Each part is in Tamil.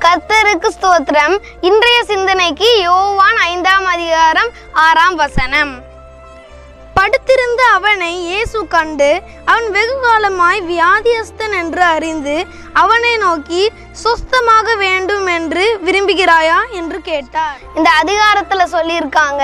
கர்த்தருக்கு ஸ்தோத்திரம். இன்றைய சிந்தனைக்கு யோவான் 5ஆம் அதிகாரம் 6ஆம் வசனம். படுத்திருந்த அவனை இயேசு கண்டு அவன் வெகு காலமாய் வியாதியஸ்தன் என்று அறிந்து அவனை நோக்கி சுஸ்தமாக வேண்டும் என்று விரும்புகிறாயா என்று கேட்டார். இந்த அதிகாரத்துல சொல்லியிருக்காங்க,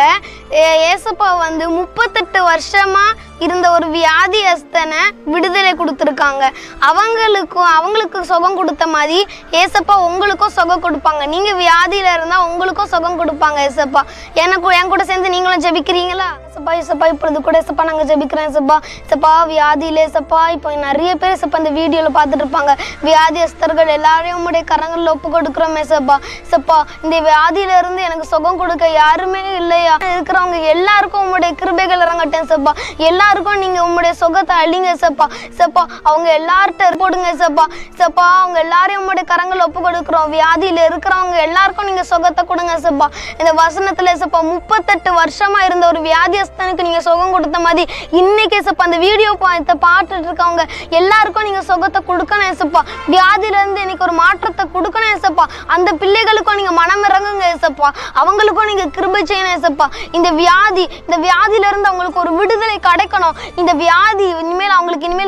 ஏசப்பா 38 வருஷமா இருந்த ஒரு வியாதியஸ்தனை விடுதலை கொடுத்துருக்காங்க. அவங்களுக்கு சுகம் கொடுத்த மாதிரி ஏசப்பா உங்களுக்கும் சுகம் கொடுப்பாங்க. நீங்க வியாதியில இருந்தா உங்களுக்கும் சுகம் கொடுப்பாங்க ஏசப்பா. என் கூட சேர்ந்து நீங்களும் ஜெபிக்கிறீங்களா? ஏசப்பா ஏசப்பா இப்பொழுது கூட ஏசப்பா நாங்க ஜெபிக்கிறேன் ஏசப்பா. ஏசப்பா வியாதியில ஏசப்பா இப்போ நிறைய பேர் ஏசப்பா இந்த வீடியோல பார்த்துட்டு இருப்பாங்க. வியாதியஸ்தர்கள் எல்லாரையும் உங்களுடைய கரங்களில் ஒப்பு கொடுக்குறோம் ஏசப்பா. ஏசப்பா இந்த வியாதியில இருந்து எனக்கு சுகம் கொடுக்க யாருமே இல்லையா இருக்கிறவங்க எல்லாருக்கும் உங்களுடைய கிருபைகள் இறங்கட்டும் ஏசப்பா. எல்லாருக்கும் நீங்க உங்களுடைய சுகத்தை அழிங்க ஏசப்பா. ஏசப்பா அவங்க எல்லார்ட்ட போடுங்க ஏசப்பா. ஏசப்பா அவங்க எல்லாரையும் உங்களுடைய கரங்களில் ஒப்பு கொடுக்குறோம். வியாதியில இருக்கிறவங்க எல்லாருக்கும் நீங்க சுகத்தை கொடுங்க ஏசப்பா. இந்த வசனத்துல ஏசப்பா 38 வருஷமா இருந்த ஒரு வியாதியஸ்தனுக்கு நீங்க சுகம் கொடுத்த மாதிரி இன்னைக்கு ஏசப்பா அந்த வீடியோ பார்த்துட்டு இருக்கவங்க எல்லாருக்கும் நீங்க சுகத்தை கொடுக்கணும் ஏசப்பா. வியாதியில இருந்து இன்னைக்கு ஒரு மாற்றத்தை கொடுக்கணும் ஏசப்பா. அந்த பிள்ளைகளுக்கும் நீங்க மனம் இறங்குங்க ஏசப்பா. அவங்களுக்கும் நீங்க கிருபை செய்யணும் ஏசப்பா. இந்த வியாதியில இருந்து அவங்களுக்கு ஒரு விடுதலை கிடைக்கணும். இந்த வியாதி இனிமேல்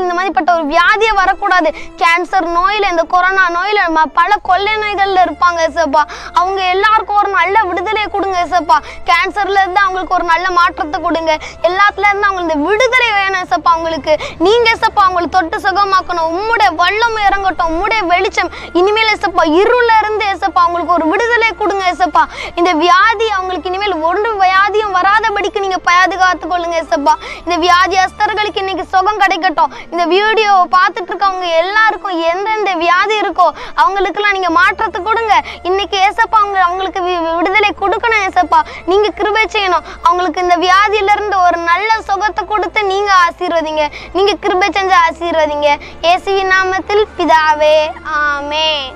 இந்த மாதிரிப்பட்ட ஒரு வியாதியே வரக்கூடாது. கேன்சர் நோயில, இந்த கொரோனா நோயில, பல கொள்ளை நோய்கள்ல இருப்பாங்க ஏசப்பா. அவங்க எல்லாருக்கும் ஒரு நல்ல விடுதலையை கொடுங்க ஏசப்பா. கேன்சர்ல இருந்து அவங்களுக்கு ஒரு நல்ல மாற்றத்தை கொடுங்க. எல்லாத்துல இருந்து அவங்க இந்த விடுதலை வேணும் ஏசப்பா. அவங்களுக்கு நீங்க ஏசப்பா அவங்களை தொட்டு சுகமாக்கணும். உம்முடைய வல்லம் இறங்கட்டும், உம்முடைய வெளிச்சம் இனிமேல் ஏசப்பா இருள இருந்து ஏசப்பா அவங்களுக்கு ஒரு விடுதலை கொடுங்க ஏசப்பா. இந்த வியாதி அவங்களுக்கு இனிமேல் ஒரு வியாதியும் வராதபடிக்கு நீங்க பாதுகாத்துக் கொள்ளுங்க ஏசப்பா. இந்த வியாதியஸ்தர்களுக்கு இன்னைக்கு சுகம் கிடைக்கட்டும். இந்த வீடியோ பார்த்துட்டு இருக்கவங்க எல்லாருக்கும் எந்தெந்த வியாதி இருக்கோ அவங்களுக்கெல்லாம் நீங்க மாற்றத்தை கொடுங்க. இன்னைக்கு ஏசப்பா அவங்களுக்கு விடுதலை கொடுக்கணும் ஏசப்பா. நீங்க கிருபை செய்யணும். அவங்களுக்கு இந்த வியாதியில இருந்து ஒரு நல்ல சுகத்தை கொடுத்து நீங்க ஆசீர்வதிங்க. நீங்க கிருபை செஞ்சு ஆசீர்வதிங்க. இயேசுவின் நாமத்தில் பிதாவே, ஆமென்.